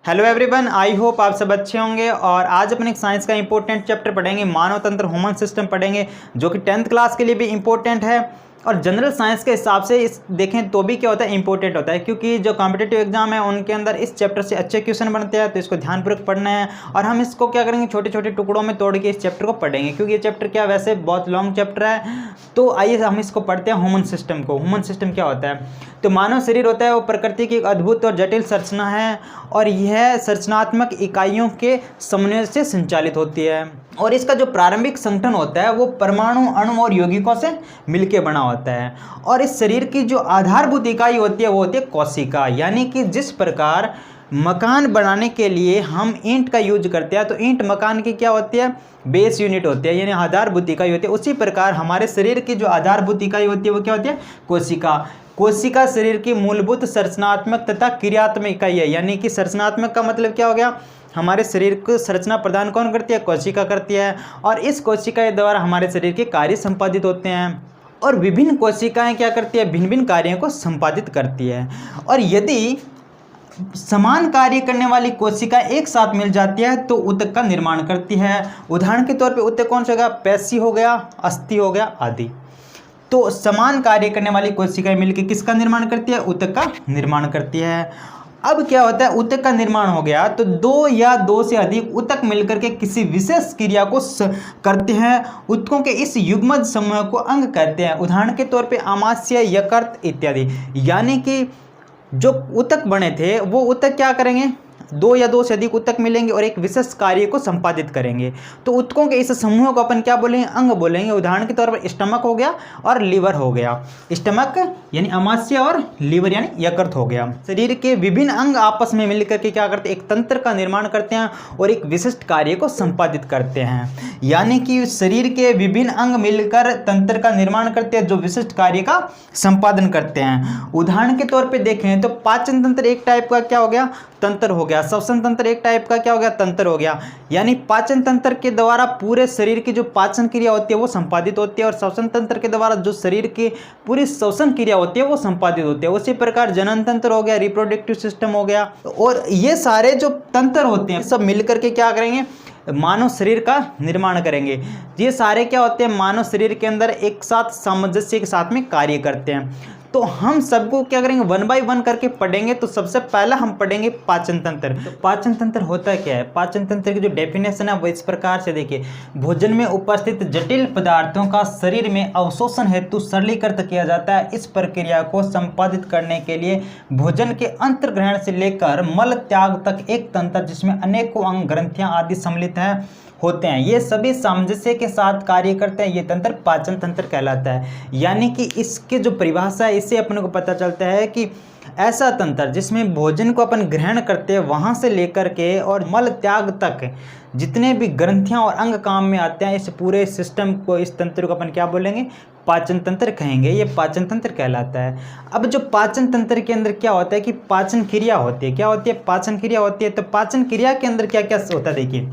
Hello everyone, I hope आप सब अच्छे होंगे। और आज अपन एक साइंस का इंपॉर्टेंट चैप्टर पढ़ेंगे, मानव तंत्र ह्यूमन सिस्टम पढ़ेंगे, जो कि 10th क्लास के लिए भी इंपॉर्टेंट है। और जनरल साइंस के हिसाब से इस देखें तो भी क्या होता है, इंपॉर्टेंट होता है, क्योंकि जो कॉम्पिटिटिव एग्जाम है उनके अंदर इस चैप्टर से अच्छे क्वेश्चन बनते हैं। तो इसको ध्यानपूर्वक पढ़ना है और हम इसको क्या करेंगे, छोटे छोटे टुकड़ों में तोड़ के इस चैप्टर को पढ़ेंगे, क्योंकि ये चैप्टर क्या वैसे बहुत लॉन्ग चैप्टर है। तो आइए हम इसको पढ़ते हैं, ह्यूमन सिस्टम को। ह्यूमन सिस्टम क्या होता है? तो मानव शरीर होता है वो प्रकृति की एक अद्भुत और जटिल संरचना है, और यह संरचनात्मक इकाइयों के समन्वय से संचालित होती है। और इसका जो प्रारंभिक संगठन होता है वो परमाणु, अणु और यौगिकों से मिलकर बना होता है। और इस शरीर की जो आधारभूत इकाई होती है वो होती है कोशिका। यानी कि जिस प्रकार मकान बनाने के लिए हम ईंट का यूज करते हैं, तो ईंट मकान की क्या होती है, बेस यूनिट होती है, यानी आधारभूत इकाई होती है। उसी प्रकार हमारे शरीर की जो आधारभूत इकाई होती है वो क्या होती है, कोशिका। कोशिका शरीर की मूलभूत संरचनात्मक तथा क्रियात्मक इकाई है। यानी कि संरचनात्मक का मतलब क्या हो गया, हमारे शरीर को संरचना प्रदान कौन करती है, कोशिका करती है। और इस कोशिका के द्वारा हमारे शरीर के कार्य संपादित होते हैं। और विभिन्न कोशिकाएं क्या करती है, भिन्न भिन्न कार्यों को संपादित करती है। और यदि समान कार्य करने वाली कोशिका एक साथ मिल जाती है तो ऊतक का निर्माण करती है। उदाहरण के तौर पे ऊतक कौन सा होगा, पेशी हो गया, अस्थि हो गया आदि। तो समान कार्य करने वाली कोशिकाएं मिलकर किसका निर्माण करती है, ऊतक का निर्माण करती है। अब क्या होता है, ऊतक का निर्माण हो गया तो दो या दो से अधिक ऊतक मिलकर के किसी विशेष क्रिया को करते हैं। ऊतकों के इस युग्मज समूह को अंग कहते हैं। उदाहरण के तौर पे आमाशय, यकृत इत्यादि। यानी कि जो ऊतक बने थे वो ऊतक क्या करेंगे, दो या दो से अधिक ऊतक मिलेंगे और एक विशेष कार्य को संपादित करेंगे। तो ऊतकों के इस समूह को अपन क्या बोलेंगे, अंग बोलेंगे। उदाहरण के तौर पर स्टमक हो गया और लीवर हो गया। स्टमक यानी आमाशय और लीवर यानी यकृत हो गया। शरीर के विभिन्न अंग आपस में मिलकर के क्या करते हैं, एक तंत्र का निर्माण करते हैं और एक विशिष्ट कार्य को संपादित करते हैं। यानी कि शरीर के विभिन्न अंग मिलकर तंत्र का निर्माण करते हैं जो विशिष्ट कार्य का संपादन करते हैं। उदाहरण के तौर पर देखें तो पाचन तंत्र एक टाइप का क्या हो गया, तंत्र हो गया। श्वसन तंत्र एक टाइप का क्या हो गया, तंत्र हो गया। यानी पाचन तंत्र के द्वारा पूरे शरीर की जो पाचन क्रिया होती है वो संपादित होती है, और श्वसन तंत्र के द्वारा जो शरीर की पूरी श्वसन क्रिया होती है वो संपादित होती है। उसी प्रकार जनन तंत्र हो गया, रिप्रोडक्टिव सिस्टम हो गया। और ये सारे जो तंत्र होते हैं सब मिलकर के क्या करेंगे, मानव शरीर का निर्माण करेंगे। ये सारे क्या होते हैं, मानव शरीर के अंदर एक साथ सामंजस्य के साथ में कार्य करते हैं। तो हम सबको क्या करेंगे, वन बाय वन करके पढ़ेंगे। तो सबसे पहला हम पढ़ेंगे पाचन तंत्र। तो पाचन तंत्र होता क्या है, पाचन तंत्र की जो डेफिनेशन है वो इस प्रकार से देखिए, भोजन में उपस्थित जटिल पदार्थों का शरीर में अवशोषण हेतु सरलीकृत किया जाता है। इस प्रक्रिया को संपादित करने के लिए भोजन के अंतर्ग्रहण से लेकर मल त्याग तक एक तंत्र जिसमें अनेकों अंग, ग्रंथियां आदि सम्मिलित हैं होते हैं, ये सभी सामंजस्य के साथ कार्य करते हैं। ये तंत्र पाचन तंत्र कहलाता है। यानी कि इसकी जो परिभाषा है इससे अपने को पता चलता है कि ऐसा तंत्र जिसमें भोजन को अपन ग्रहण करते हैं वहाँ से लेकर के और मल त्याग तक जितने भी ग्रंथियाँ और अंग काम में आते हैं, इस पूरे सिस्टम को, इस तंत्र को अपन क्या बोलेंगे, पाचन तंत्र कहेंगे। ये पाचन तंत्र कहलाता है। अब जो पाचन तंत्र के अंदर क्या होता है कि पाचन क्रिया होती है। क्या होती है, पाचन क्रिया होती है। तो पाचन क्रिया के अंदर क्या क्या होता है, देखिए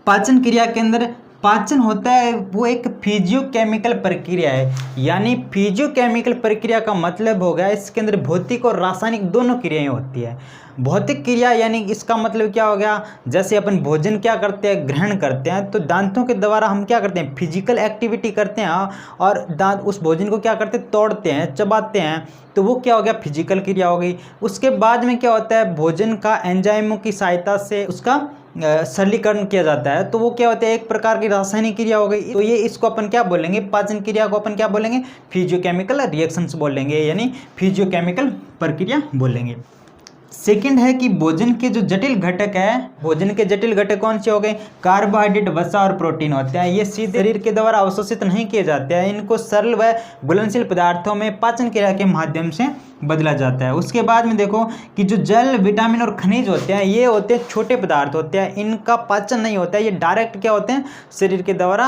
पाचन क्रिया के अंदर पाचन होता है वो एक फिजियोकेमिकल प्रक्रिया है। यानी फिजियोकेमिकल प्रक्रिया का मतलब हो गया इसके अंदर भौतिक और रासायनिक दोनों क्रियाएं होती है। भौतिक क्रिया यानी इसका मतलब क्या हो गया, जैसे अपन भोजन क्या करते हैं, ग्रहण करते हैं, तो दांतों के द्वारा हम क्या करते हैं, फिजिकल एक्टिविटी करते हैं और दांत उस भोजन को क्या करते हैं, तोड़ते हैं, चबाते हैं। तो वो क्या हो गया, फिजिकल क्रिया हो गई। उसके बाद में क्या होता है, भोजन का एंजाइमों की सहायता से उसका सरलीकरण किया जाता है। तो वो क्या होता है, एक प्रकार की रासायनिक क्रिया हो गई। तो ये इसको अपन क्या बोलेंगे, पाचन क्रिया को अपन क्या बोलेंगे, फिजियोकेमिकल रिएक्शंस बोलेंगे, यानी फिजियोकेमिकल प्रक्रिया बोलेंगे। सेकंड है कि भोजन के जो जटिल घटक है, भोजन के जटिल घटक कौन से हो गए, कार्बोहाइड्रेट, वसा और प्रोटीन होते हैं। ये सीधे शरीर के द्वारा अवशोषित नहीं किए जाते हैं, इनको सरल व घुलनशील पदार्थों में पाचन क्रिया के माध्यम से बदला जाता है। उसके बाद में देखो कि जो जल, विटामिन और खनिज होते हैं ये होते हैं छोटे पदार्थ होते हैं, इनका पाचन नहीं होता है। ये डायरेक्ट क्या होते हैं, शरीर के द्वारा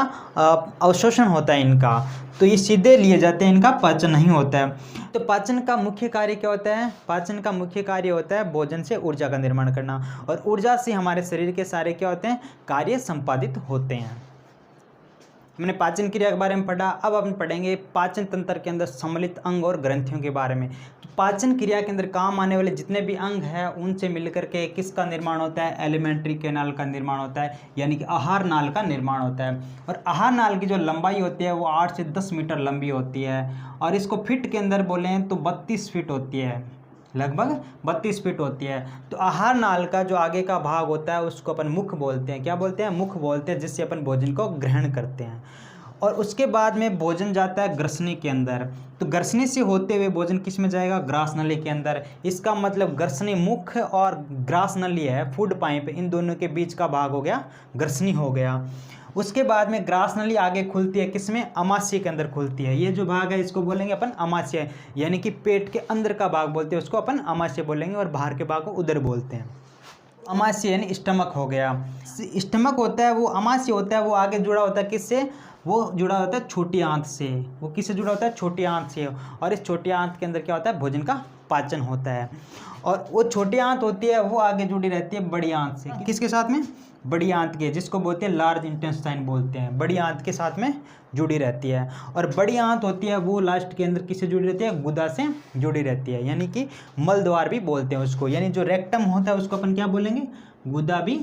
अवशोषण होता है इनका, तो ये सीधे लिए जाते हैं, इनका पाचन नहीं होता है। तो पाचन का मुख्य कार्य क्या होता है, पाचन का मुख्य कार्य होता है भोजन से ऊर्जा का निर्माण करना, और ऊर्जा से हमारे शरीर के सारे क्या होते हैं, कार्य संपादित होते हैं। हमने पाचन क्रिया के बारे में पढ़ा। अब अपन पढ़ेंगे पाचन तंत्र के अंदर सम्मिलित अंग और ग्रंथियों के बारे में। तो पाचन क्रिया के अंदर काम आने वाले जितने भी अंग हैं उनसे मिलकर के किसका निर्माण होता है, एलिमेंट्री कैनाल का निर्माण होता है, यानी कि आहार नाल का निर्माण होता है। और आहार नाल की जो लंबाई होती है वो 8 से 10 मीटर लंबी होती है, और इसको फीट के अंदर बोलें तो 32 फीट होती है, लगभग 32 फीट होती है। तो आहार नाल का जो आगे का भाग होता है उसको अपन मुख बोलते हैं। क्या बोलते हैं? मुख बोलते हैं, जिससे अपन भोजन को ग्रहण करते हैं। और उसके बाद में भोजन जाता है ग्रसनी के अंदर। तो ग्रसनी से होते हुए भोजन किस में जाएगा? ग्रास नली के अंदर। इसका मतलब ग्रसनी मुख और ग्रास नली है, फूड पाइप, इन दोनों के बीच का भाग हो गया ग्रसनी हो गया। उसके बाद में ग्रास नली आगे खुलती है किसमें? अमाशय के अंदर खुलती है। ये जो भाग है इसको बोलेंगे अपन अमाशय, यानी कि पेट के अंदर का भाग बोलते हैं उसको अपन अमाशय बोलेंगे, और बाहर के भाग को उदर बोलते हैं। अमाशय यानी स्टमक हो गया। स्टमक होता है वो अमाशय होता है, वो आगे जुड़ा होता है किससे? वो जुड़ा होता है छोटी आंत से। वो किससे जुड़ा होता है? छोटी आंत से। और इस छोटी आंत के अंदर क्या होता है? भोजन का पाचन होता है। और वो छोटी आंत होती है वो आगे जुड़ी रहती है बड़ी आंत से। किसके साथ में? बड़ी आंत के, जिसको बोलते हैं लार्ज इंटेस्टाइन बोलते हैं। बड़ी आंत के साथ में जुड़ी रहती है। और बड़ी आंत होती है वो लास्ट के अंदर किससे जुड़ी रहती है? गुदा से जुड़ी रहती है, यानी कि मल द्वार भी बोलते हैं उसको। यानी जो रेक्टम होता है उसको अपन क्या बोलेंगे? गुदा भी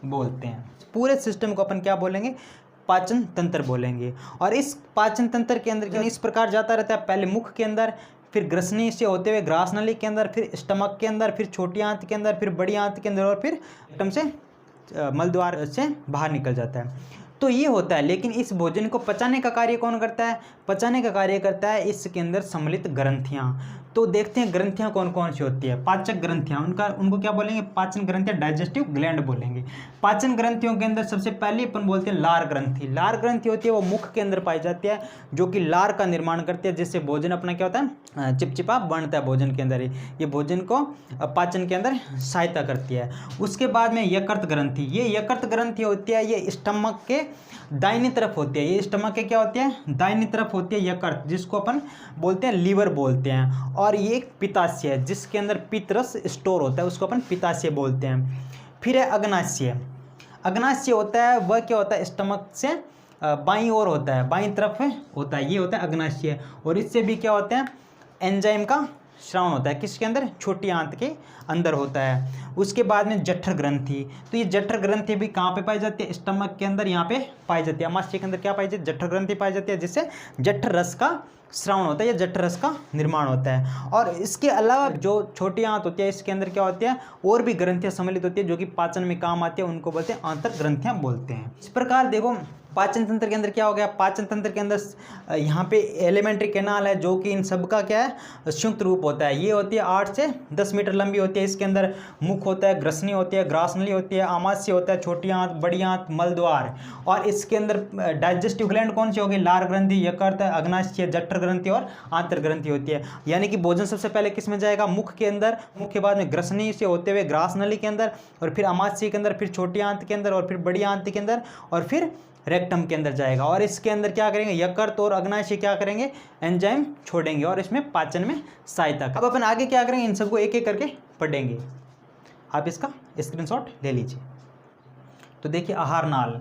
बोलते हैं। पूरे सिस्टम को अपन क्या बोलेंगे? पाचन तंत्र बोलेंगे। और इस पाचन तंत्र के अंदर इस प्रकार जाता रहता है, पहले मुख के अंदर, फिर ग्रसनी से होते हुए ग्रास नली के अंदर, फिर स्टमक के अंदर, फिर छोटी आंत के अंदर, फिर बड़ी आंत के अंदर, और फिर रेक्टम से मल द्वार से बाहर निकल जाता है। तो ये होता है। लेकिन इस भोजन को पचाने का कार्य कौन करता है? पचाने का कार्य करता है इसके अंदर सम्मिलित ग्रंथियाँ। तो देखते हैं ग्रंथियाँ कौन कौन सी होती है। पाचक ग्रंथियाँ, उनको क्या बोलेंगे? पाचन ग्रंथियाँ, डाइजेस्टिव ग्लैंड बोलेंगे। पाचन ग्रंथियों के अंदर सबसे पहले अपन बोलते हैं लार ग्रंथि। लार ग्रंथि होती है वो मुख के अंदर पाई जाती है, जो कि लार का निर्माण करती है, जिससे भोजन अपना क्या होता है? चिपचिपा बनता है भोजन के अंदर ही। ये भोजन को पाचन के अंदर सहायता करती है। उसके बाद में यकृत ग्रंथि। ये यकृत ग्रंथि होती है, ये स्टमक के दाहिनी तरफ होती है। ये स्टमक के क्या होती है? दाहिनी तरफ होती है यकृत, जिसको अपन बोलते हैं लीवर बोलते हैं। और ये एक पित्ताशय है, जिसके अंदर पित्तरस स्टोर होता है, उसको अपन पित्ताशय बोलते हैं। फिर है अग्नाशय। अग्नाशय होता है वह क्या होता है? स्टमक से बाईं ओर होता है, बाईं तरफ होता है, ये होता है अग्नाशय। और इससे भी क्या होता है? एंजाइम का श्रावण होता है। किसके अंदर? छोटी आंत के अंदर होता है। उसके बाद में जठर ग्रंथि। तो ये जठर ग्रंथि भी कहाँ पे पाई जाती है? स्टमक के अंदर, यहाँ पे पाई जाती है। अमाशय के अंदर क्या पाई जाती है? जठर ग्रंथि पाई जाती है, जिससे जठर रस का श्रावण होता है या जठर रस का निर्माण होता है। और इसके अलावा जो छोटी आंत होती है इसके अंदर क्या होती है? और भी ग्रंथियाँ सम्मिलित होती है जो कि पाचन में काम आती है, उनको बोलते हैं आंतरिक ग्रंथियाँ बोलते हैं। इस प्रकार देखो पाचन तंत्र के अंदर क्या हो गया? पाचन तंत्र के अंदर यहाँ पे एलिमेंट्री कैनाल है, जो कि इन सब का क्या है? संयुक्त रूप होता है। ये होती है 8 से 10 मीटर लंबी होती है। इसके अंदर मुख होता है, ग्रसनी होती है, ग्रास नली होती है, आमाशय होता है, छोटी आंत, बड़ी आंत, मलद्वार। और इसके अंदर डाइजेस्टिव ग्लैंड कौन सी होगी? लार ग्रंथि, यकृत, अग्नाशय, जठर ग्रंथि और आंतर ग्रंथि होती है। यानी कि भोजन सबसे पहले किस में जाएगा? मुख के अंदर। मुख के बाद में ग्रसनी से होते हुए ग्रास नली के अंदर, और फिर अमाशय के अंदर, फिर छोटी आंत के अंदर, और फिर बड़ी आंत के अंदर, और फिर रेक्टम के अंदर जाएगा। और इसके अंदर क्या करेंगे? यकृत और अग्नाशय क्या करेंगे? एंजाइम छोड़ेंगे और इसमें पाचन में सहायता। अब अपन आगे क्या करेंगे? इन सबको एक एक करके पढ़ेंगे। आप इसका स्क्रीनशॉट ले लीजिए। तो देखिए आहार नाल।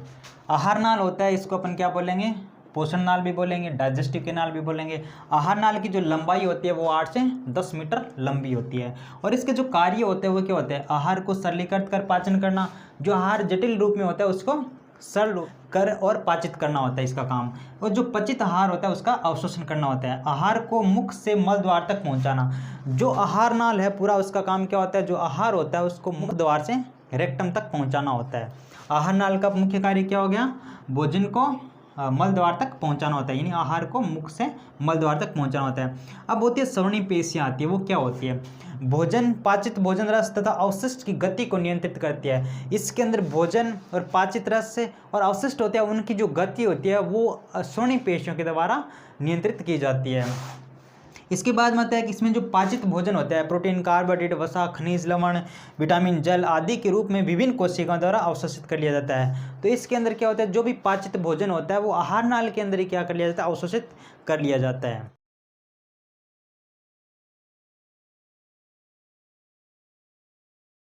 आहार नाल होता है, इसको अपन क्या बोलेंगे? पोषण नाल भी बोलेंगे, डाइजेस्टिव कैनाल भी बोलेंगे। आहार नाल की जो लंबाई होती है वो 8 से 10 मीटर लंबी होती है। और इसके जो कार्य होते हैं वो क्या होते हैं? आहार को सरलीकृत कर पाचन करना। जो आहार जटिल रूप में होता है उसको सरल कर और पाचित करना होता है इसका काम। और जो पचित आहार होता है उसका अवशोषण करना होता है। आहार को मुख से मल द्वार तक पहुंचाना। जो आहार नाल है पूरा उसका काम क्या होता है? जो आहार होता है उसको मुख द्वार से रेक्टम तक पहुंचाना होता है। आहार नाल का मुख्य कार्य क्या हो गया? भोजन को मल द्वार तक पहुंचाना होता है, यानी आहार को मुख से मल द्वार तक पहुंचाना होता है। अब होती है श्रोणीय पेशियाँ आती है। वो क्या होती है? भोजन, पाचित भोजन रस तथा अवशिष्ट की गति को नियंत्रित करती है। इसके अंदर भोजन और पाचित रस से और अवशिष्ट होते हैं, उनकी जो गति होती है वो श्रोणीय पेशियों के द्वारा नियंत्रित की जाती है। इसके बाद में आता है कि इसमें जो पाचित भोजन होता है प्रोटीन, कार्बोहाइड्रेट, वसा, खनिज, लवण, विटामिन, जल आदि के रूप में विभिन्न कोशिकाओं द्वारा अवशोषित कर लिया जाता है। तो इसके अंदर क्या होता है? जो भी पाचित भोजन होता है वो आहार नाल के अंदर ही क्या कर लिया जाता है? अवशोषित कर लिया जाता है।